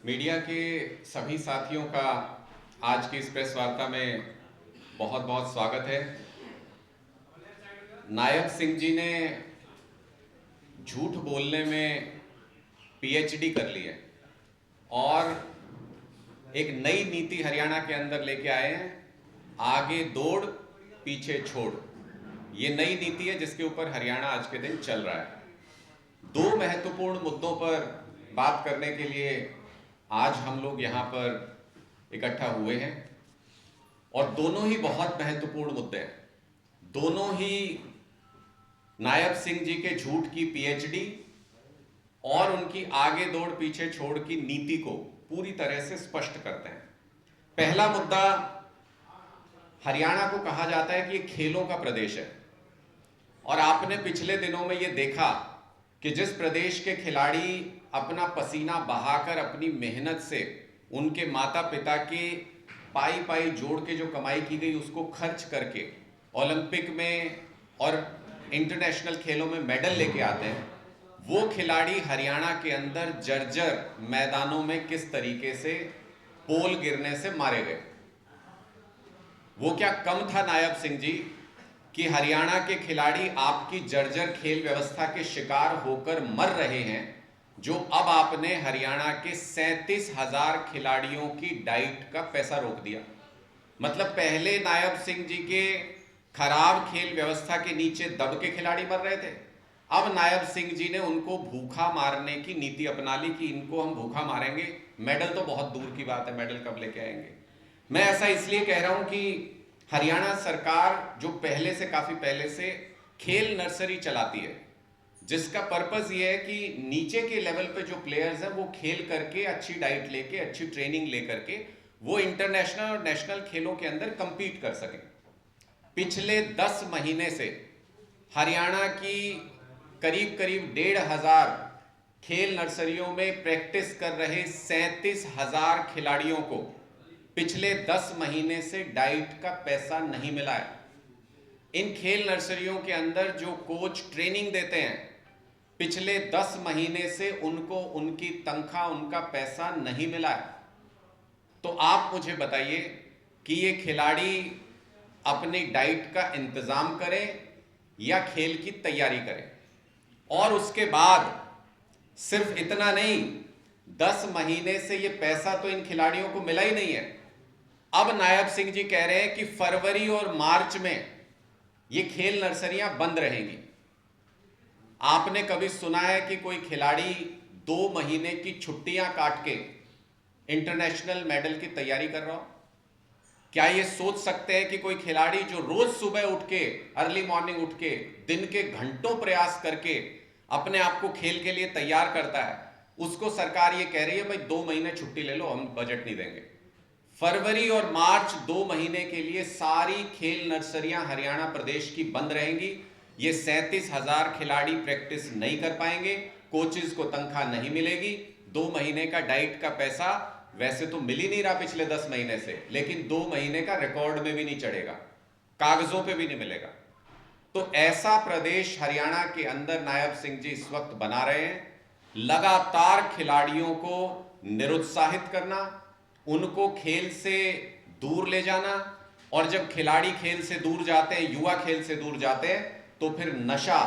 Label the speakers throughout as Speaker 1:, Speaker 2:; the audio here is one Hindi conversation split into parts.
Speaker 1: मीडिया के सभी साथियों का आज की इस प्रेस वार्ता में बहुत बहुत स्वागत है। नायब सिंह जी ने झूठ बोलने में पीएचडी कर ली है और एक नई नीति हरियाणा के अंदर लेके आए हैं, आगे दौड़ पीछे छोड़। ये नई नीति है जिसके ऊपर हरियाणा आज के दिन चल रहा है। दो महत्वपूर्ण मुद्दों पर बात करने के लिए आज हम लोग यहाँ पर इकट्ठा हुए हैं और दोनों ही बहुत महत्वपूर्ण मुद्दे हैं। दोनों ही नायब सिंह जी के झूठ की पीएचडी और उनकी आगे दौड़ पीछे छोड़ की नीति को पूरी तरह से स्पष्ट करते हैं। पहला मुद्दा, हरियाणा को कहा जाता है कि ये खेलों का प्रदेश है और आपने पिछले दिनों में ये देखा कि जिस प्रदेश के खिलाड़ी अपना पसीना बहाकर अपनी मेहनत से उनके माता पिता के पाई पाई जोड़ के जो कमाई की गई उसको खर्च करके ओलंपिक में और इंटरनेशनल खेलों में मेडल लेके आते हैं, वो खिलाड़ी हरियाणा के अंदर जर्जर मैदानों में किस तरीके से पोल गिरने से मारे गए। वो क्या कम था नायब सिंह जी कि हरियाणा के खिलाड़ी आपकी जर्जर खेल व्यवस्था के शिकार होकर मर रहे हैं, जो अब आपने हरियाणा के 37,000 खिलाड़ियों की डाइट का पैसा रोक दिया। मतलब पहले नायब सिंह जी के खराब खेल व्यवस्था के नीचे दब के खिलाड़ी मर रहे थे, अब नायब सिंह जी ने उनको भूखा मारने की नीति अपना ली कि इनको हम भूखा मारेंगे, मेडल तो बहुत दूर की बात है, मेडल कब लेके आएंगे। मैं ऐसा इसलिए कह रहा हूं कि हरियाणा सरकार जो पहले से काफी पहले से खेल नर्सरी चलाती है, जिसका पर्पस ये है कि नीचे के लेवल पे जो प्लेयर्स हैं वो खेल करके अच्छी डाइट लेके अच्छी ट्रेनिंग लेकर के वो इंटरनेशनल और नेशनल खेलों के अंदर कंपीट कर सकें। पिछले 10 महीने से हरियाणा की करीब करीब 1,500 खेल नर्सरियों में प्रैक्टिस कर रहे 37,000 खिलाड़ियों को पिछले 10 महीने से डाइट का पैसा नहीं मिला है। इन खेल नर्सरियों के अंदर जो कोच ट्रेनिंग देते हैं, पिछले 10 महीने से उनको उनकी तनख्वाह, उनका पैसा नहीं मिला है। तो आप मुझे बताइए कि ये खिलाड़ी अपनी डाइट का इंतजाम करें या खेल की तैयारी करें। और उसके बाद सिर्फ इतना नहीं, 10 महीने से ये पैसा तो इन खिलाड़ियों को मिला ही नहीं है। अब नायब सिंह जी कह रहे हैं कि फरवरी और मार्च में ये खेल नर्सरियां बंद रहेंगी। आपने कभी सुना है कि कोई खिलाड़ी 2 महीने की छुट्टियां काट के इंटरनेशनल मेडल की तैयारी कर रहा हो? क्या ये सोच सकते हैं कि कोई खिलाड़ी जो रोज सुबह उठ के, अर्ली मॉर्निंग उठ के, दिन के घंटों प्रयास करके अपने आप को खेल के लिए तैयार करता है, उसको सरकार ये कह रही है भाई 2 महीने छुट्टी ले लो, हम बजट नहीं देंगे। फरवरी और मार्च 2 महीने के लिए सारी खेल नर्सरियां हरियाणा प्रदेश की बंद रहेंगी। ये 37,000 खिलाड़ी प्रैक्टिस नहीं कर पाएंगे, कोचेस को तनख्वाह नहीं मिलेगी, 2 महीने का डाइट का पैसा वैसे तो मिल ही नहीं रहा पिछले 10 महीने से, लेकिन 2 महीने का रिकॉर्ड में भी नहीं चढ़ेगा, कागजों पे भी नहीं मिलेगा। तो ऐसा प्रदेश हरियाणा के अंदर नायब सिंह जी इस वक्त बना रहे हैं। लगातार खिलाड़ियों को निरुत्साहित करना, उनको खेल से दूर ले जाना, और जब खिलाड़ी खेल से दूर जाते हैं, युवा खेल से दूर जाते हैं, तो फिर नशा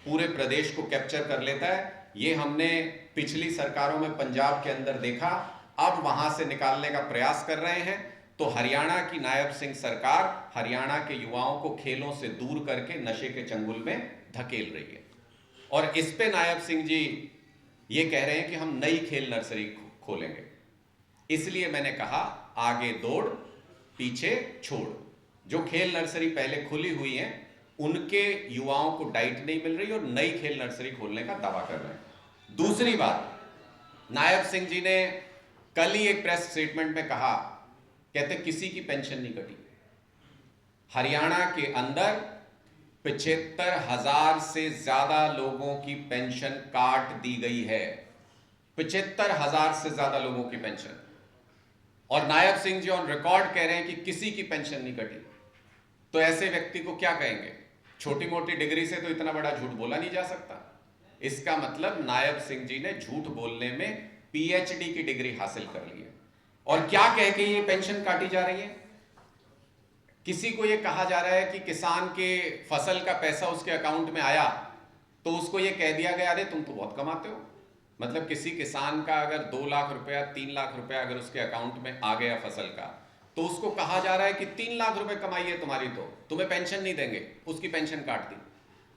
Speaker 1: पूरे प्रदेश को कैप्चर कर लेता है। ये हमने पिछली सरकारों में पंजाब के अंदर देखा, अब वहां से निकालने का प्रयास कर रहे हैं। तो हरियाणा की नायब सिंह सरकार हरियाणा के युवाओं को खेलों से दूर करके नशे के चंगुल में धकेल रही है। और इस पे नायब सिंह जी ये कह रहे हैं कि हम नई खेल नर्सरी खोलेंगे। इसलिए मैंने कहा आगे दौड़ पीछे छोड़। जो खेल नर्सरी पहले खुली हुई हैं उनके युवाओं को डाइट नहीं मिल रही और नई खेल नर्सरी खोलने का दावा कर रहे हैं। दूसरी बात, नायब सिंह जी ने कल ही एक प्रेस स्टेटमेंट में कहा, कहते किसी की पेंशन नहीं कटी। हरियाणा के अंदर 75,000 से ज्यादा लोगों की पेंशन काट दी गई है। 75,000 से ज्यादा लोगों की पेंशन। और नायब सिंह जी ऑन रिकॉर्ड कह रहे हैं कि किसी की पेंशन नहीं कटी। तो ऐसे व्यक्ति को क्या कहेंगे? छोटी मोटी डिग्री से तो इतना बड़ा झूठ बोला नहीं जा सकता। इसका मतलब नायब सिंह जी ने झूठ बोलने में पीएचडी की डिग्री हासिल कर ली है, और क्या कह के ये पेंशन काटी जा रही है? किसी को ये कहा जा रहा है कि किसान के फसल का पैसा उसके अकाउंट में आया तो उसको ये कह दिया गया, अरे तुम तो बहुत कमाते हो। मतलब किसी किसान का अगर 2 लाख रुपया 3 लाख रुपया अगर उसके अकाउंट में आ गया फसल का, तो उसको कहा जा रहा है कि 3 लाख रुपए कमाई है तुम्हारी, तो तुम्हें पेंशन नहीं देंगे, उसकी पेंशन काट दी।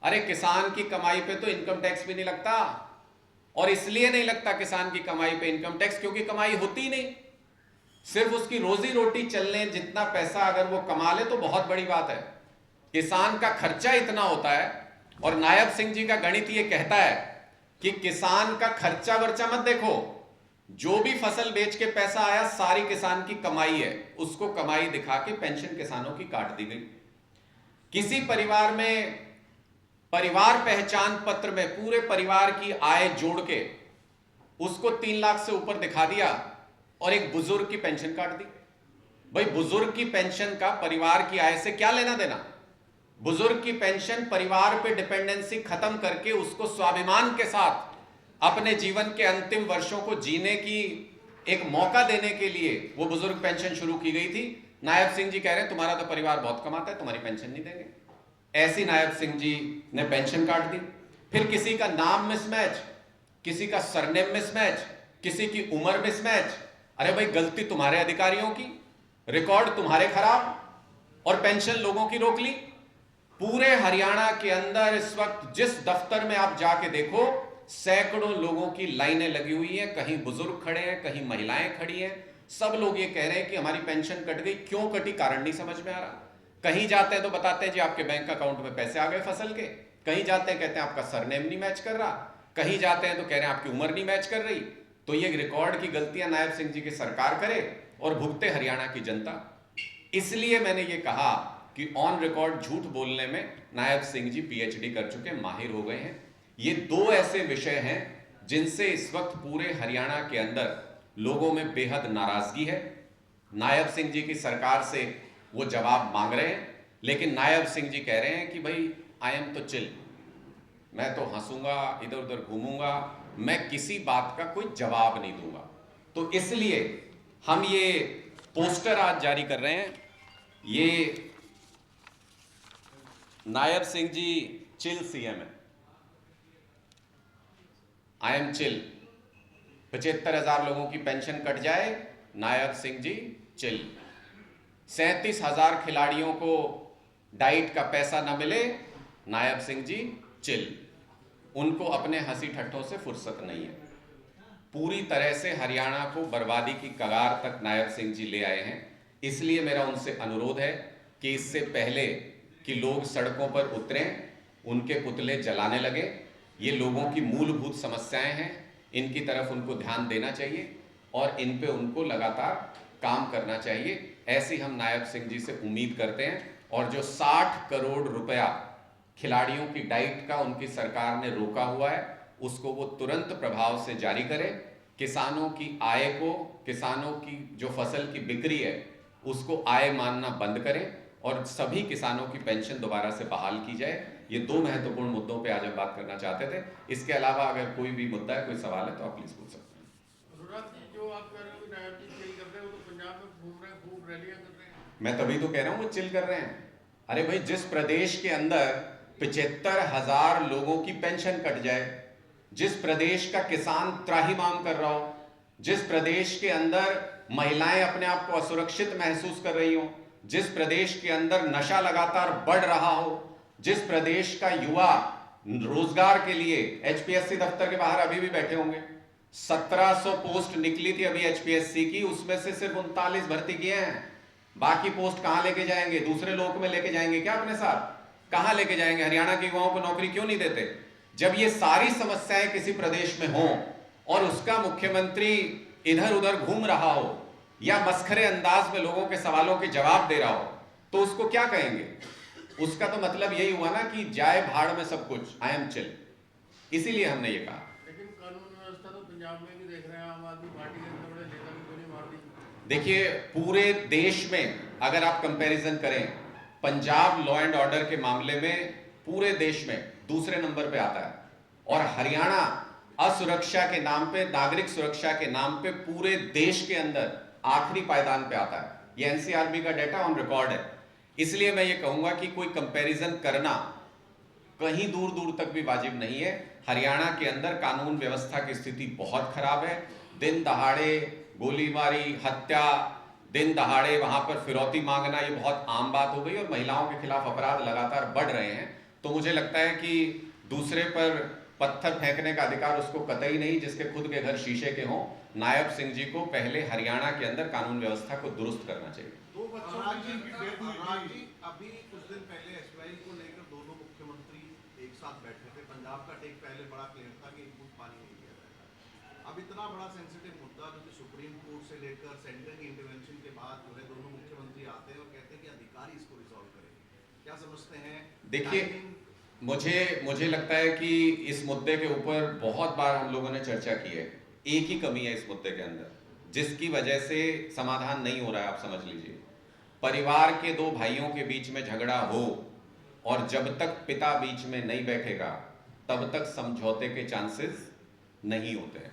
Speaker 1: अरे किसान की कमाई पे तो इनकम टैक्स भी नहीं लगता, और इसलिए नहीं लगता किसान की कमाई पे इनकम टैक्स क्योंकि कमाई होती नहीं। सिर्फ उसकी रोजी रोटी चलने जितना पैसा अगर वो कमा ले तो बहुत बड़ी बात है। किसान का खर्चा इतना होता है, और नायब सिंह जी का गणित ये कहता है कि किसान का खर्चा वर्चा मत देखो, जो भी फसल बेच के पैसा आया सारी किसान की कमाई है, उसको कमाई दिखा के पेंशन किसानों की काट दी गई। किसी परिवार में परिवार पहचान पत्र में पूरे परिवार की आय जोड़ के उसको 3 लाख से ऊपर दिखा दिया और एक बुजुर्ग की पेंशन काट दी। भाई बुजुर्ग की पेंशन का परिवार की आय से क्या लेना देना? बुजुर्ग की पेंशन परिवार पे डिपेंडेंसी खत्म करके उसको स्वाभिमान के साथ अपने जीवन के अंतिम वर्षों को जीने की एक मौका देने के लिए वो बुजुर्ग पेंशन शुरू की गई थी। नायब सिंह जी कह रहे हैं तुम्हारा तो परिवार बहुत कमाता है, तुम्हारी पेंशन नहीं देंगे। ऐसी नायब सिंह जी ने पेंशन काट दी। फिर किसी का नाम मिसमैच, किसी का सरनेम मिसमैच, किसी की उम्र मिसमैच। अरे भाई गलती तुम्हारे अधिकारियों की, रिकॉर्ड तुम्हारे खराब, और पेंशन लोगों की रोक ली। पूरे हरियाणा के अंदर इस वक्त जिस दफ्तर में आप जाके देखो सैकड़ों लोगों की लाइनें लगी हुई हैं, कहीं बुजुर्ग खड़े हैं, कहीं महिलाएं खड़ी हैं। सब लोग ये कह रहे हैं कि हमारी पेंशन कट गई। क्यों कटी कारण नहीं समझ में आ रहा। कहीं जाते हैं तो बताते हैं जी आपके बैंक अकाउंट में पैसे आ गए फसल के, कहीं जाते हैं कहते हैं आपका सरनेम नहीं मैच कर रहा, कहीं जाते हैं तो कह रहे हैं आपकी उम्र नहीं मैच कर रही। तो ये रिकॉर्ड की गलतियां नायब सिंह जी की सरकार करे और भुगते हरियाणा की जनता। इसलिए मैंने ये कहा कि ऑन रिकॉर्ड झूठ बोलने में नायब सिंह जी पीएचडी कर चुके, माहिर हो गए हैं। ये 2 ऐसे विषय हैं जिनसे इस वक्त पूरे हरियाणा के अंदर लोगों में बेहद नाराजगी है। नायब सिंह जी की सरकार से वो जवाब मांग रहे हैं, लेकिन नायब सिंह जी कह रहे हैं कि भाई आई एम तो चिल, मैं तो हंसूंगा, इधर उधर घूमूंगा, मैं किसी बात का कोई जवाब नहीं दूंगा। तो इसलिए हम ये पोस्टर आज जारी कर रहे हैं। ये नायब सिंह जी चिल सीएम है, आई एम चिल। 75,000 लोगों की पेंशन कट जाए, नायब सिंह जी चिल। 37,000 खिलाड़ियों को डाइट का पैसा न मिले, नायब सिंह जी चिल। उनको अपने हंसी ठट्ठों से फुर्सत नहीं है। पूरी तरह से हरियाणा को बर्बादी की कगार तक नायब सिंह जी ले आए हैं। इसलिए मेरा उनसे अनुरोध है कि इससे पहले कि लोग सड़कों पर उतरें, उनके पुतले जलाने लगे। ये लोगों की मूलभूत समस्याएं हैं, इनकी तरफ उनको ध्यान देना चाहिए और इन पे उनको लगातार काम करना चाहिए। ऐसी हम नायब सिंह जी से उम्मीद करते हैं। और जो 60 करोड़ रुपया खिलाड़ियों की डाइट का उनकी सरकार ने रोका हुआ है, उसको वो तुरंत प्रभाव से जारी करें। किसानों की आय को, किसानों की जो फसल की बिक्री है उसको आय मानना बंद करें और सभी किसानों की पेंशन दोबारा से बहाल की जाए। ये 2 महत्वपूर्ण मुद्दों पे आज हम बात करना चाहते थे। इसके अलावा अगर कोई भी मुद्दा है, कोई सवाल है तो आप प्लीज पूछ सकते हैं।
Speaker 2: जो आप कह रहे हो नायब जी चिल कर रहे हो, तो पंजाब में घूम रहे हैं, खूब रैलियां कर रहे हैं।
Speaker 1: मैं तभी तो कह रहा हूँ वो चिल कर रहे हैं। अरे भाई जिस प्रदेश के अंदर 75,000 लोगों की पेंशन कट जाए, जिस प्रदेश का किसान त्राहिमाम कर रहा हो, जिस प्रदेश के अंदर महिलाएं अपने आप को असुरक्षित महसूस कर रही हो, जिस प्रदेश के अंदर नशा लगातार बढ़ रहा हो, जिस प्रदेश का युवा रोजगार के लिए एचपीएससी दफ्तर के बाहर अभी भी बैठे होंगे। 1700 पोस्ट निकली थी अभी एचपीएससी की, उसमें से सिर्फ 39 भर्ती किए हैं। बाकी पोस्ट कहां लेके जाएंगे? दूसरे लोक में लेके जाएंगे क्या अपने साथ? कहां लेके जाएंगे? हरियाणा के युवाओं को नौकरी क्यों नहीं देते? जब ये सारी समस्याएं किसी प्रदेश में हो और उसका मुख्यमंत्री इधर उधर घूम रहा हो या मस्खरे अंदाज में लोगों के सवालों के जवाब दे रहा हो, तो उसको क्या कहेंगे? उसका तो मतलब यही हुआ ना कि जाए भाड़ में सब कुछ, आई एम चिल। इसीलिए हमने ये कहा।
Speaker 2: लेकिन कानून व्यवस्था तो पंजाब में भी देख रहे हैं, आम आदमी पार्टी के इतने बड़े नेता की गोली मार दी।
Speaker 1: देखिए पूरे देश में अगर आप कंपैरिजन करें, पंजाब लॉ एंड ऑर्डर के मामले में पूरे देश में दूसरे नंबर पे आता है और हरियाणा असुरक्षा के नाम पे, नागरिक सुरक्षा के नाम पे पूरे देश के अंदर आखिरी पायदान पे आता है। ये एनसीआरबी का डेटा ऑन रिकॉर्ड है। इसलिए मैं ये कहूंगा कि कोई कंपैरिजन करना कहीं दूर दूर तक भी वाजिब नहीं है। हरियाणा के अंदर कानून व्यवस्था की स्थिति बहुत खराब है। दिन दहाड़े गोलीबारी, हत्या, दिन दहाड़े वहां पर फिरौती मांगना, ये बहुत आम बात हो गई और महिलाओं के खिलाफ अपराध लगातार बढ़ रहे हैं। तो मुझे लगता है कि दूसरे पर पत्थर फेंकने का अधिकार उसको कतई नहीं जिसके खुद के घर शीशे के हों। नायब सिंह जी को पहले हरियाणा के अंदर कानून व्यवस्था को दुरुस्त करना चाहिए।
Speaker 3: दो बच्चों की डेथ हुई थी। अभी कुछ दिन पहले एसवाई को लेकर दोनों मुख्यमंत्री एक साथ बैठे थे। पंजाब का टेक पहले बड़ा क्लियर था कि एक बूंद पानी नहीं दिया जाएगा। अब इतना बड़ा सेंसिटिव मुद्दा जो कि सुप्रीम कोर्ट से लेकर सेंटर की इंटरवेंशन के बाद जो है दोनों मुख्यमंत्री आते हैं और कहते हैं कि अधिकारी इसको रिजॉल्व करेंगे। क्या समझते हैं?
Speaker 1: देखिए, मुझे लगता है कि इस मुद्दे के ऊपर बहुत बार हम लोगों ने चर्चा की है। एक ही कमी है इस मुद्दे के अंदर जिसकी वजह से समाधान नहीं हो रहा है। आप समझ लीजिए, परिवार के दो भाइयों के बीच में झगड़ा हो और जब तक पिता बीच में नहीं बैठेगा तब तक समझौते के चांसेस नहीं होते हैं।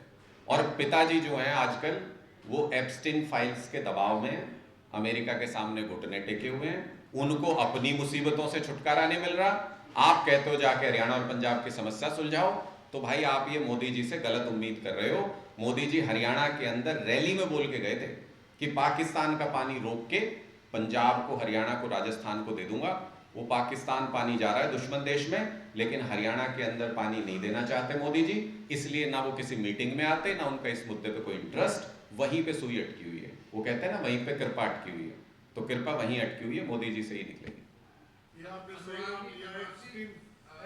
Speaker 1: और पिताजी जो हैं आजकल वो एप्स्टीन फाइल्स के दबाव में हैं, अमेरिका के सामने घुटने टेके हुए हैं, उनको अपनी मुसीबतों से छुटकारा नहीं मिल रहा। आप कहते हो जाके हरियाणा और पंजाब की समस्या सुलझाओ, तो भाई आप ये मोदी जी से गलत उम्मीद कर रहे हो। मोदी जी हरियाणा के अंदर रैली में बोल के गए थे कि पाकिस्तान का पानी रोक के पंजाब को, हरियाणा को, राजस्थान को दे दूंगा। वो पाकिस्तान पानी जा रहा है दुश्मन देश में, लेकिन हरियाणा के अंदर पानी नहीं देना चाहते मोदी जी। इसलिए ना वो किसी मीटिंग में आते, ना उनका इस मुद्दे पे कोई इंटरेस्ट। वहीं पे सुई अटकी हुई है। वो कहते हैं ना, वहीं पे कृपा अटकी हुई है, तो कृपा वहीं अटकी हुई है, मोदी जी से ही निकलेगी।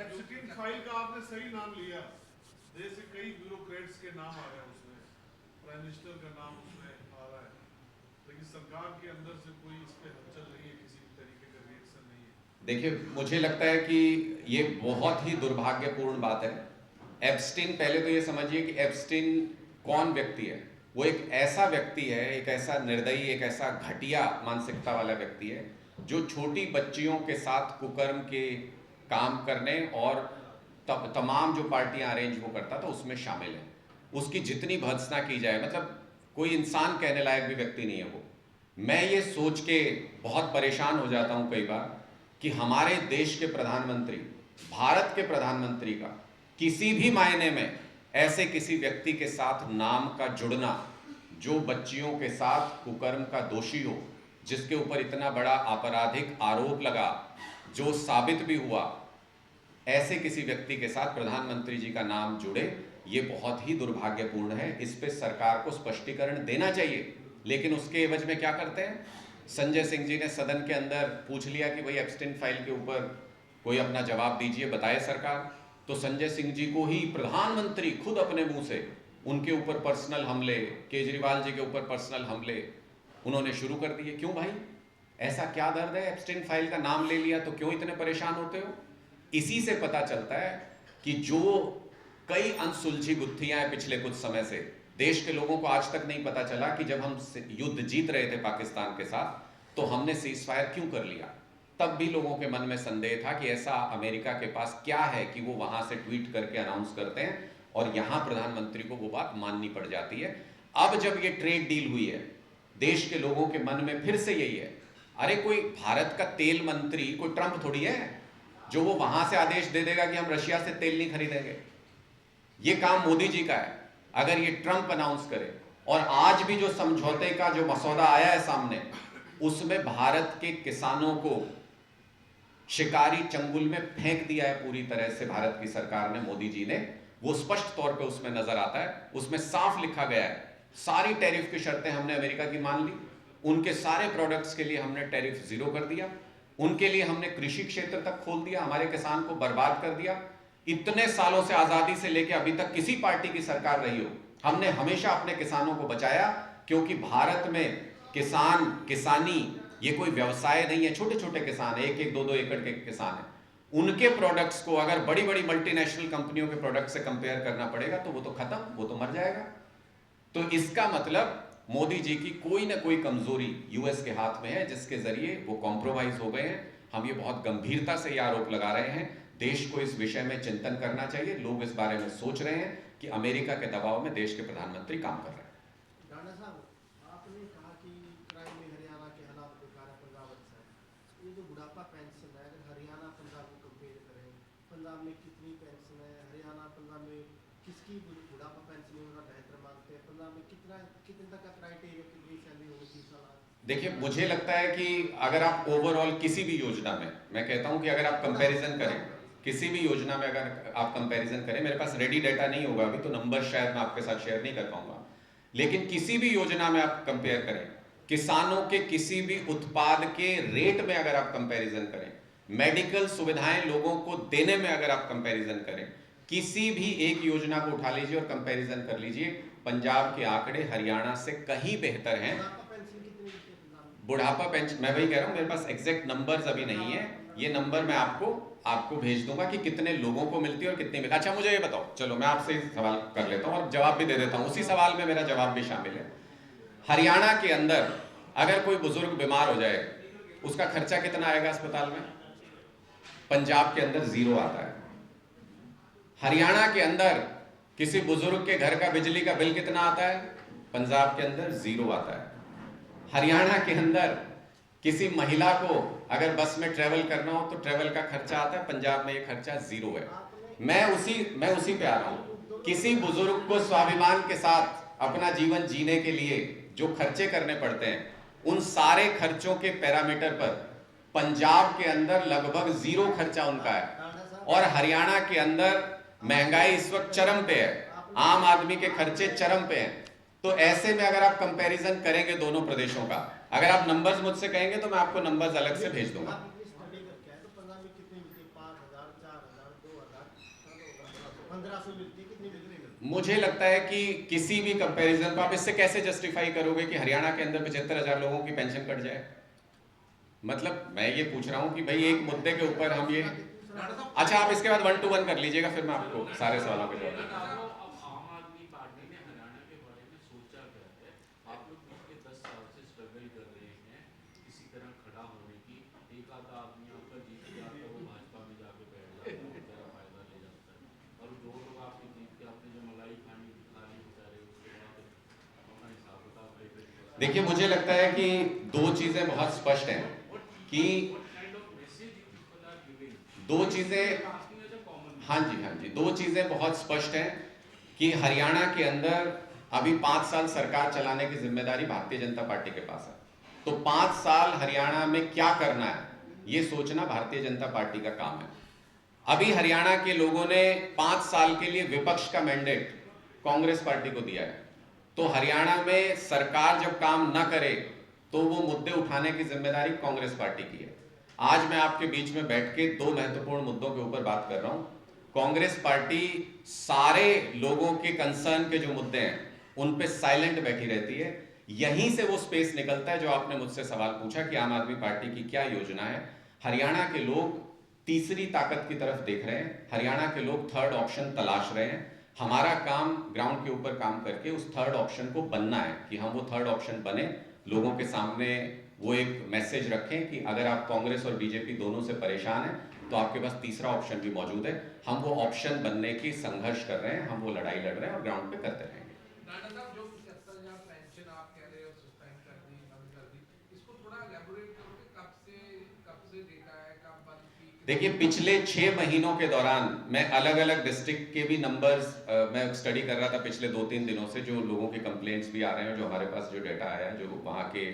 Speaker 3: एप्स्टीन फाइल का आपने सही नाम लिया। देश के कई ब्यूरोक्रेट्स के नाम आ रहे हैं उसमें, प्राइम मिनिस्टर का नाम उसमें आ रहा है, लेकिन सरकार के अंदर से कोई इस पे हलचल नहीं है, किसी भी तरीके का रिएक्शन नहीं है।
Speaker 1: देखिए, मुझे लगता है कि ये बहुत ही दुर्भाग्यपूर्ण बात है। एप्स्टीन, पहले तो ये समझिए कि एप्स्टीन कौन व्यक्ति है। वो एक ऐसा व्यक्ति है, एक ऐसा निर्दयी, एक ऐसा घटिया मानसिकता वाला व्यक्ति है जो छोटी बच्चियों के साथ कुकर्म के काम करने और तमाम जो पार्टियां अरेंज वो करता था उसमें शामिल है। उसकी जितनी भर्त्सना की जाए, मतलब कोई इंसान कहने लायक भी व्यक्ति नहीं है वो। मैं ये सोच के बहुत परेशान हो जाता हूं कई बार कि हमारे देश के प्रधानमंत्री, भारत के प्रधानमंत्री का किसी भी मायने में ऐसे किसी व्यक्ति के साथ नाम का जुड़ना जो बच्चियों के साथ कुकर्म का दोषी हो, जिसके ऊपर इतना बड़ा आपराधिक आरोप लगा, जो साबित भी हुआ, ऐसे किसी व्यक्ति के साथ प्रधानमंत्री जी का नाम जुड़े, ये बहुत ही दुर्भाग्यपूर्ण है। इस पे सरकार को स्पष्टीकरण देना चाहिए। लेकिन उसके एवज में क्या करते हैं, संजय सिंह जी ने सदन के अंदर पूछ लिया कि भाई एप्स्टीन फाइल के ऊपर कोई अपना जवाब दीजिए, बताए सरकार। तो संजय सिंह जी को ही प्रधानमंत्री खुद अपने मुंह से उनके ऊपर पर्सनल हमले, केजरीवाल जी के ऊपर पर्सनल हमले उन्होंने शुरू कर दिए। क्यों भाई, ऐसा क्या दर्द है? एप्स्टीन फाइल का नाम ले लिया तो क्यों इतने परेशान होते हो? इसी से पता चलता है कि जो कई अनसुलझी गुत्थियां हैं पिछले कुछ समय से, देश के लोगों को आज तक नहीं पता चला कि जब हम युद्ध जीत रहे थे पाकिस्तान के साथ तो हमने सीज फायर क्यों कर लिया। तब भी लोगों के मन में संदेह था कि ऐसा अमेरिका के पास क्या है कि वो वहां से ट्वीट करके अनाउंस करते हैं और यहां प्रधानमंत्री को वो बात माननी पड़ जाती है। अब जब ये ट्रेड डील हुई है, देश के लोगों के मन में फिर से यही है, अरे कोई भारत का तेल मंत्री कोई ट्रंप थोड़ी है जो वो वहां से आदेश दे देगा कि हम रशिया से तेल नहीं खरीदेंगे। ये काम मोदी जी का है। अगर ये ट्रंप अनाउंस करे, और आज भी जो समझौते का जो मसौदा आया है सामने, उसमें भारत के किसानों को शिकारी चंगुल में फेंक दिया है पूरी तरह से भारत की सरकार ने, मोदी जी ने। वो स्पष्ट तौर पे उसमें नजर आता है। उसमें साफ लिखा गया है सारी टैरिफ की शर्तें हमने अमेरिका की मान ली, उनके सारे प्रोडक्ट्स के लिए हमने टैरिफ जीरो कर दिया, उनके लिए हमने कृषि क्षेत्र तक खोल दिया, हमारे किसान को बर्बाद कर दिया। इतने सालों से, आजादी से लेकर अभी तक किसी पार्टी की सरकार रही हो, हमने हमेशा अपने किसानों को बचाया, क्योंकि भारत में किसानी ये कोई व्यवसाय नहीं है। छोटे छोटे किसान, 1-1, 2-2 एकड़ के किसान हैं, उनके प्रोडक्ट्स को अगर बड़ी बड़ी मल्टीनेशनल कंपनियों के प्रोडक्ट से कंपेयर करना पड़ेगा तो वो तो खत्म, वो तो मर जाएगा। तो इसका मतलब मोदी जी की कोई ना कोई कमजोरी यूएस के हाथ में है, जिसके जरिए वो कॉम्प्रोमाइज हो गए हैं। हम ये बहुत गंभीरता से ये आरोप लगा रहे हैं। देश को इस विषय में चिंतन करना चाहिए। लोग इस बारे में सोच रहे हैं कि अमेरिका के दबाव में देश के प्रधानमंत्री काम कर रहे हैं।
Speaker 4: राणा साहब, आपने कहा कि क्राइम में हरियाणा के हालात बेकार है, पंजाब अच्छा है। ये जो बुढ़ापा पेंशन है, अगर हरियाणा पंजाब को कंपेयर करें, पंजाब में कितनी पेंशन है, हरियाणा पंजाब में किसकी बुढ़ापा पेंशन उनका बेहतर मांगते हैं, पंजाब में कितने तक का क्राइटेरिया, कितनी सैलरी होगी 30 साल?
Speaker 1: देखिए, मुझे लगता है कि अगर आप ओवरऑल किसी भी योजना में, मैं कहता हूं कि अगर आप कंपैरिजन करें, किसी भी योजना में अगर आप कंपैरिजन करें, मेरे पास रेडी डाटा नहीं होगा अभी, तो नंबर शायद मैं आपके साथ शेयर नहीं कर पाऊंगा, लेकिन किसी भी योजना में आप कंपेयर करें, किसानों के किसी भी उत्पाद के रेट में अगर आप कंपैरिजन करें, मेडिकल सुविधाएं लोगों को देने में अगर आप कंपैरिजन करें, किसी भी एक योजना को उठा लीजिए और कंपैरिजन कर लीजिए, पंजाब के आंकड़े हरियाणा से कहीं बेहतर हैं। बुढ़ापा पेंशन, मैं वही कह रहा हूं, मेरे पास एग्जैक्ट नंबर्स अभी नहीं है, ये नंबर मैं आपको भेज दूंगा कि कितने लोगों को मिलती है और कितने मिलती है। अच्छा, मुझे ये बताओ, चलो मैं आपसे सवाल कर लेता हूं और जवाब भी दे देता हूं, उसी सवाल में मेरा जवाब भी शामिल है। हरियाणा के अंदर अगर कोई बुजुर्ग बीमार हो जाए, उसका खर्चा कितना आएगा अस्पताल में? पंजाब के अंदर 0 आता है। हरियाणा के अंदर किसी बुजुर्ग के घर का बिजली का बिल कितना आता है? पंजाब के अंदर 0 आता है। हरियाणा के अंदर किसी महिला को अगर बस में ट्रेवल करना हो तो ट्रेवल का खर्चा आता है, पंजाब में ये खर्चा 0 है। मैं उसी पे आ रहा हूं। किसी बुजुर्ग को स्वाभिमान के साथ अपना जीवन जीने के लिए जो खर्चे करने पड़ते हैं, उन सारे खर्चों के पैरामीटर पर पंजाब के अंदर लगभग 0 खर्चा उनका है, और हरियाणा के अंदर महंगाई इस वक्त चरम पे है, आम आदमी के खर्चे चरम पे हैं। तो ऐसे में अगर आप कंपैरिजन करेंगे दोनों प्रदेशों का, अगर आप नंबर्स मुझसे कहेंगे तो मैं आपको नंबर्स अलग से भेज दूंगा। मुझे लगता है कि किसी भी कंपैरिजन को आप इससे कैसे जस्टिफाई करोगे कि हरियाणा के अंदर 75,000 लोगों की पेंशन कट जाए? मतलब मैं ये पूछ रहा हूं कि भाई एक मुद्दे के ऊपर हम ये, अच्छा आप इसके बाद 1 to 1 कर लीजिएगा, फिर मैं आपको सारे सवालों के जवाब दूंगा।
Speaker 2: आम आदमी पार्टी ने हरियाणा के बारे में सोचा क्या है? आप लोग पिछले 10 साल से स्ट्रगल कर रहे हैं किसी तरह खड़ा होने की। एक आधा आदमी आपका जीत के आता है, वो भाजपा में जाके बैठ जाता है, तेरा फायदा ले जाता है, और 2 लोग आपके जीत के आपने जो मलाई खानी खा ली बेचारे, उसके बाद अपना हिसाब किताब।
Speaker 1: देखिए, मुझे लगता है कि 2 चीजें बहुत स्पष्ट हैं कि 2 चीजें, हाँ जी, 2 चीजें बहुत स्पष्ट हैं कि हरियाणा के अंदर अभी 5 साल सरकार चलाने की जिम्मेदारी भारतीय जनता पार्टी के पास है। तो 5 साल हरियाणा में क्या करना है, ये सोचना भारतीय जनता पार्टी का काम है। अभी हरियाणा के लोगों ने 5 साल के लिए विपक्ष का मैंडेट कांग्रेस पार्टी को दिया है। तो हरियाणा में सरकार जब काम न करे तो वो मुद्दे उठाने की जिम्मेदारी कांग्रेस पार्टी की है। आज मैं आपके बीच में बैठ के 2 महत्वपूर्ण मुद्दों के ऊपर बात कर रहा हूं। कांग्रेस पार्टी सारे लोगों के कंसर्न के जो मुद्दे हैं उन पे साइलेंट बैठी रहती है। यहीं से वो स्पेस निकलता है जो आपने मुझसे सवाल पूछा कि आम आदमी पार्टी की क्या योजना है। हरियाणा के लोग तीसरी ताकत की तरफ देख रहे हैं, हरियाणा के लोग थर्ड ऑप्शन तलाश रहे हैं। हमारा काम ग्राउंड के ऊपर काम करके उस थर्ड ऑप्शन को बनना है कि हम वो थर्ड ऑप्शन बने, लोगों के सामने वो एक मैसेज रखें कि अगर आप कांग्रेस और बीजेपी दोनों से परेशान हैं तो आपके पास तीसरा ऑप्शन भी मौजूद है। हम वो ऑप्शन बनने की संघर्ष कर रहे हैं, हम वो लड़ाई लड़ रहे हैं और ग्राउंड पे करते रहेंगे।
Speaker 5: जो 75,000 पेंशन आप कह रहे हो सस्पेंड कर दी, बंद कर दी, इसको थोड़ा एलैबोरेट करोगे, कब से देखा है, कब बंद की?
Speaker 1: देखिए, पिछले 6 महीनों के दौरान मैं अलग अलग डिस्ट्रिक्ट के भी नंबर्स मैं स्टडी कर रहा था पिछले 2-3 दिनों से, जो लोगों के कंप्लेंट्स भी आ रहे हैं, जो हमारे पास जो डेटा आया है, जो वहाँ के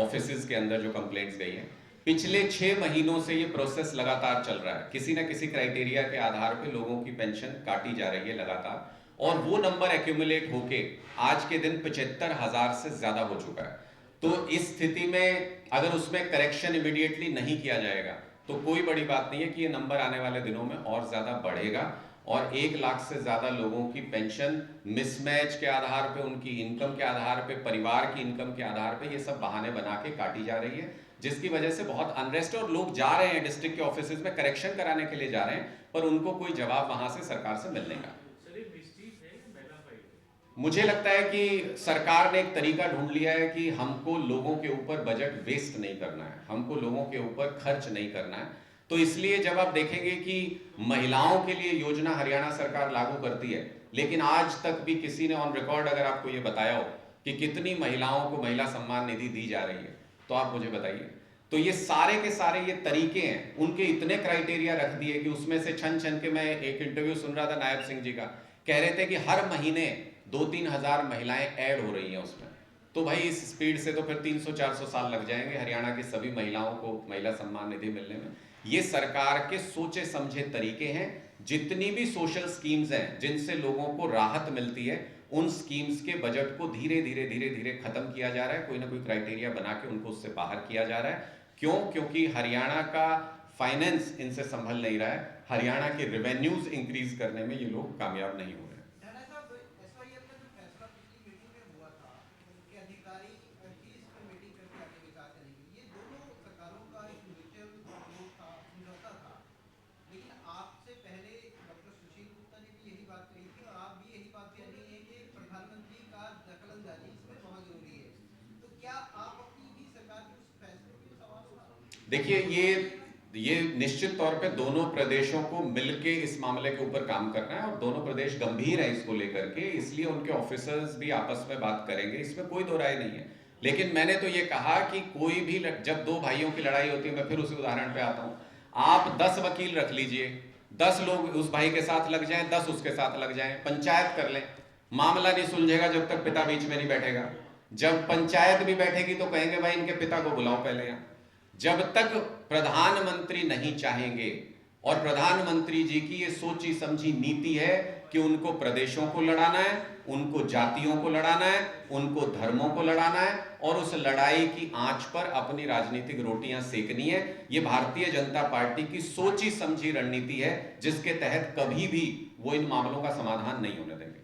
Speaker 1: ऑफिसेज के अंदर जो कंप्लेंट्स गई हैं। पिछले 6 महीनों से ये प्रोसेस लगातार चल रहा है। किसी न किसी क्राइटेरिया के आधार पे लोगों की पेंशन काटी जा रही है लगातार, और वो नंबर एक्यूमुलेट होके आज के दिन 75,000 से ज्यादा हो चुका है। तो इस स्थिति में अगर उसमें करेक्शन इमीडिएटली नहीं किया जाएगा तो कोई बड़ी बात नहीं है कि ये नंबर आने वाले दिनों में और ज्यादा बढ़ेगा, और 1 लाख से ज्यादा लोगों की पेंशन मिसमैच के आधार पे, उनकी इनकम के आधार पे, परिवार की इनकम के आधार पे, ये सब बहाने बना के काटी जा रही है, जिसकी वजह से बहुत अनरेस्ट, और लोग जा रहे हैं डिस्ट्रिक्ट के ऑफिसेज में करेक्शन कराने के लिए जा रहे हैं, पर उनको कोई जवाब वहां से सरकार से मिलने का। मुझे लगता है कि सरकार ने एक तरीका ढूंढ लिया है कि हमको लोगों के ऊपर बजट वेस्ट नहीं करना है, हमको लोगों के ऊपर खर्च नहीं करना है। तो इसलिए जब आप देखेंगे कि महिलाओं के लिए योजना हरियाणा सरकार लागू करती है लेकिन आज तक भी किसी ने ऑन रिकॉर्ड अगर आपको ये बताया हो कि कितनी महिलाओं को महिला सम्मान निधि दी जा रही है, तो आप मुझे बताइए। तो ये सारे के सारे ये तरीके हैं, उनके इतने क्राइटेरिया रख दिए कि उसमें से छन छन के, मैं एक इंटरव्यू सुन रहा था नायब सिंह जी का, कह रहे थे कि हर महीने 2-3 हज़ार महिलाएं ऐड हो रही हैं उसमें। तो भाई इस स्पीड से तो फिर 300-400 साल लग जाएंगे हरियाणा की सभी महिलाओं को महिला सम्मान निधि मिलने में। ये सरकार के सोचे समझे तरीके हैं। जितनी भी सोशल स्कीम्स हैं जिनसे लोगों को राहत मिलती है, उन स्कीम्स के बजट को धीरे धीरे धीरे धीरे खत्म किया जा रहा है, कोई ना कोई क्राइटेरिया बना के उनको उससे बाहर किया जा रहा है। क्यों? क्योंकि हरियाणा का फाइनेंस इनसे संभल नहीं रहा है, हरियाणा के रेवेन्यूज इंक्रीज करने में ये लोग कामयाब नहीं हो रहे हैं। देखिए, ये निश्चित तौर पे दोनों प्रदेशों को मिलके इस मामले के ऊपर काम करना है और दोनों प्रदेश गंभीर हैं इसको लेकर के, इसलिए उनके ऑफिसर्स भी आपस में बात करेंगे, इसमें कोई दो राय नहीं है। लेकिन मैंने तो ये कहा कि कोई भी जब दो भाइयों की लड़ाई होती है, मैं फिर उसी उदाहरण पे आता हूँ, आप 10 वकील रख लीजिए, 10 लोग उस भाई के साथ लग जाएं, 10 उसके साथ लग जाएं, पंचायत कर लें, मामला नहीं सुलझेगा जब तक पिता बीच में नहीं बैठेगा। जब पंचायत भी बैठेगी तो कहेंगे भाई इनके पिता को बुलाओ पहले यहाँ। जब तक प्रधानमंत्री नहीं चाहेंगे, और प्रधानमंत्री जी की ये सोची समझी नीति है कि उनको प्रदेशों को लड़ाना है, उनको जातियों को लड़ाना है, उनको धर्मों को लड़ाना है और उस लड़ाई की आंच पर अपनी राजनीतिक रोटियां सेकनी है। ये भारतीय जनता पार्टी की सोची समझी रणनीति है, जिसके तहत कभी भी वो इन मामलों का समाधान नहीं होने देंगे।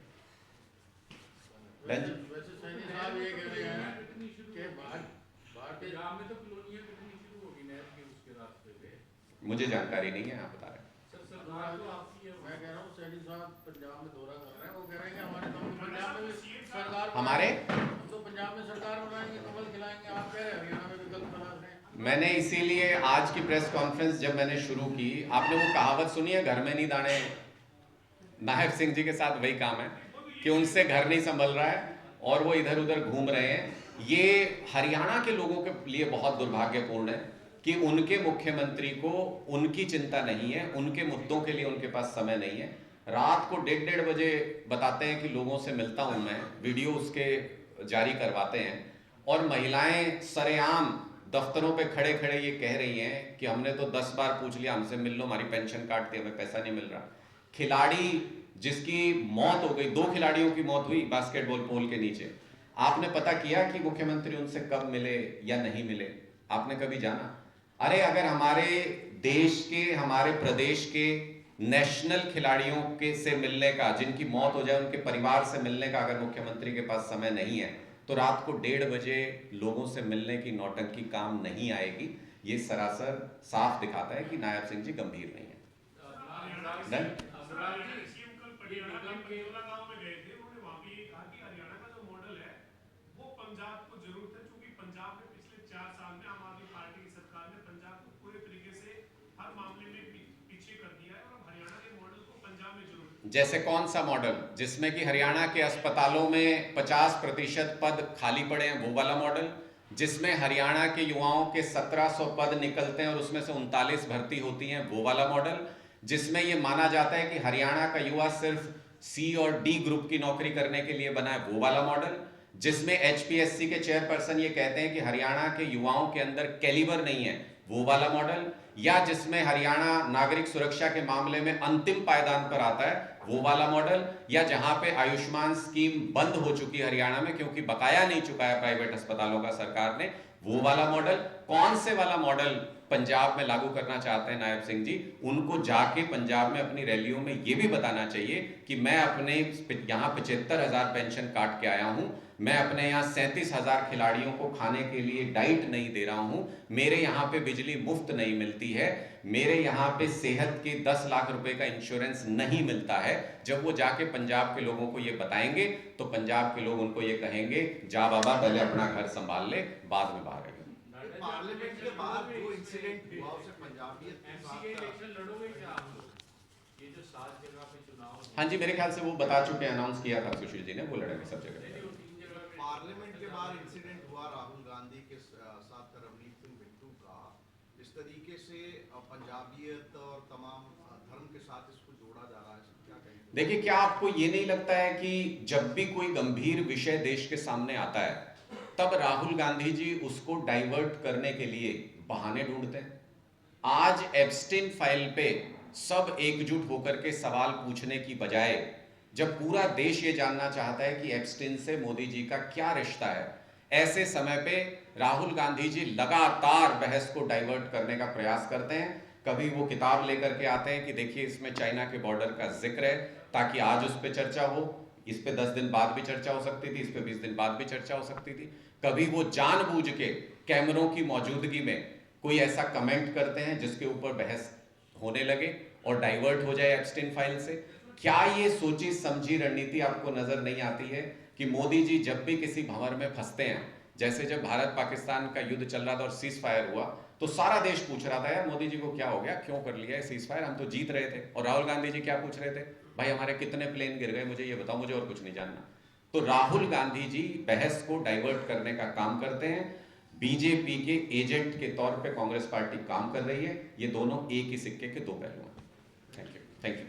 Speaker 6: वैसे सैनी साहब ये कह रहे हैं कि
Speaker 2: पंजाब में तो कॉलोनियां कितनी शुरू होगी नहर के उसके रास्ते पे,
Speaker 1: मुझे जानकारी नहीं है, आप बता रहे हैं।
Speaker 2: सर सरकार तो आपकी है।
Speaker 6: मैं कह रहा हूँ सैनी साहब पंजाब में दौरा कर रहे हैं, वो कह रहे हैं कि हमारे तो पंजाब में भी सरकार,
Speaker 1: हमारे
Speaker 6: तो पंजाब में सरकार बनाएंगे, कमल खिलाएंगे, आप कह रहे हैं हरियाणा में विकल्प तलाश रहे हैं।
Speaker 1: मैंने इसीलिए आज की प्रेस कॉन्फ्रेंस जब मैंने शुरू की, आपने वो कहावत सुनी है, घर में नहीं दाने, नायब सिंह जी के साथ वही काम है कि उनसे घर नहीं संभल रहा है और वो इधर उधर घूम रहे हैं। ये हरियाणा के लोगों के लिए बहुत दुर्भाग्यपूर्ण है कि उनके मुख्यमंत्री को उनकी चिंता नहीं है, उनके मुद्दों के लिए उनके पास समय नहीं है। रात को 1:30 बजे बताते हैं कि लोगों से मिलता हूं मैं, वीडियो उसके जारी करवाते हैं, और महिलाएं सरेआम दफ्तरों पे खड़े खड़े ये कह रही हैं कि हमने तो 10 बार पूछ लिया, हमसे मिल लो, हमारी पेंशन काटती है, हमें पैसा नहीं मिल रहा। खिलाड़ी जिसकी मौत हो गई, 2 खिलाड़ियों की मौत हुई बास्केटबॉल पोल के नीचे, आपने पता किया कि मुख्यमंत्री उनसे कब मिले या नहीं मिले? आपने कभी जाना? अरे अगर हमारे देश के, हमारे प्रदेश के नेशनल खिलाड़ियों के से मिलने का, जिनकी मौत हो जाए, उनके परिवार से मिलने का अगर मुख्यमंत्री के पास समय नहीं है, तो रात को 1:30 बजे लोगों से मिलने की नौटंकी काम नहीं आएगी। ये सरासर साफ दिखाता है कि नायब सिंह जी गंभीर नहीं है। जैसे कौन सा मॉडल? जिसमें कि हरियाणा के अस्पतालों में 50% पद खाली पड़े हैं, वो वाला मॉडल? जिसमें हरियाणा के युवाओं के 1700 पद निकलते हैं और उसमें से 39 भर्ती होती हैं, वो वाला मॉडल? जिसमें ये माना जाता है कि हरियाणा का युवा सिर्फ C और D ग्रुप की नौकरी करने के लिए बना है, वो वाला मॉडल? जिसमें HPSC के चेयरपर्सन ये कहते हैं कि हरियाणा के युवाओं के अंदर कैलिबर नहीं है, वो वाला मॉडल? या जिसमें हरियाणा नागरिक सुरक्षा के मामले में अंतिम पायदान पर आता है, वो वाला मॉडल? या जहां पे आयुष्मान स्कीम बंद हो चुकी है हरियाणा में क्योंकि बकाया नहीं चुकाया प्राइवेट अस्पतालों का सरकार ने, वो वाला मॉडल? कौन से वाला मॉडल पंजाब में लागू करना चाहते हैं नायब सिंह जी? उनको जाके पंजाब में अपनी रैलियों में ये भी बताना चाहिए कि मैं अपने यहाँ 75,000 पेंशन काट के आया हूँ, मैं अपने यहाँ 37,000 खिलाड़ियों को खाने के लिए डाइट नहीं दे रहा हूँ, मेरे यहाँ पे बिजली मुफ्त नहीं मिलती है, मेरे यहाँ पे सेहत के 10 लाख रुपए का इंश्योरेंस नहीं मिलता है। जब वो जाके पंजाब के लोगों को ये बताएंगे तो पंजाब के लोग उनको ये कहेंगे, जा बाबा पहले अपना घर संभाल ले, बाद में बाहर आएगा।
Speaker 3: पार्लियामेंट के बाद जो इंसिडेंट हुआ उसे पंजाबी
Speaker 2: एमसी के इलेक्शन लड़ोगे क्या आप लोग? ये जो 7 जगह पे चुनाव
Speaker 1: हाँ जी, मेरे ख्याल से वो बता चुके हैं, अनाउंस किया था सुशील जी ने, वो लड़ेंगे सब जगह पे।
Speaker 2: 3 जगह पे
Speaker 3: पार्लियामेंट के बाद इंसिडेंट हुआ राहुल गांधी के साथ रवनीत सिंह बिट्टू का, इस तरीके से पंजाबियत और तमाम धर्म के साथ इसको जोड़ा जा रहा है, क्या कहेंगे?
Speaker 1: देखिए, क्या आपको ये नहीं लगता है कि जब भी कोई गंभीर विषय देश के सामने आता है तब राहुल गांधी जी उसको डाइवर्ट करने के लिए बहाने ढूंढते हैं? आज एब्स्टिन फाइल पे सब एकजुट होकर के सवाल पूछने की बजाय, जब पूरा देश ये जानना चाहता है कि एब्स्टिन से मोदी जी का क्या रिश्ता है, ऐसे समय पे राहुल गांधी जी लगातार बहस को डाइवर्ट करने का प्रयास करते हैं। कभी वो किताब लेकर के आते हैं कि देखिए इसमें चाइना के बॉर्डर का जिक्र है, ताकि आज उस पर चर्चा हो, इस पे 10 दिन बाद भी चर्चा हो सकती थी, इस पे 20 दिन बाद भी चर्चा हो सकती थी। कभी वो जानबूझ के कैमरों की मौजूदगी में कोई ऐसा कमेंट करते हैं जिसके ऊपर बहस होने लगे और डाइवर्ट हो जाए एब्स्टिन फाइल से। क्या ये सोची समझी रणनीति आपको नजर नहीं आती है कि मोदी जी जब भी किसी भंवर में फंसते हैं, जैसे जब भारत पाकिस्तान का युद्ध चल रहा था और सीज फायर हुआ तो सारा देश पूछ रहा था यार मोदी जी को क्या हो गया, क्यों कर लिया है सीज फायर, हम तो जीत रहे थे। और राहुल गांधी जी क्या पूछ रहे थे, भाई हमारे कितने प्लेन गिर गए, मुझे ये बताओ, मुझे और कुछ नहीं जानना। तो राहुल गांधी जी बहस को डाइवर्ट करने का काम करते हैं। बीजेपी के एजेंट के तौर पे कांग्रेस पार्टी काम कर रही है। ये दोनों एक ही सिक्के के दो पहलू हैं। Thank you.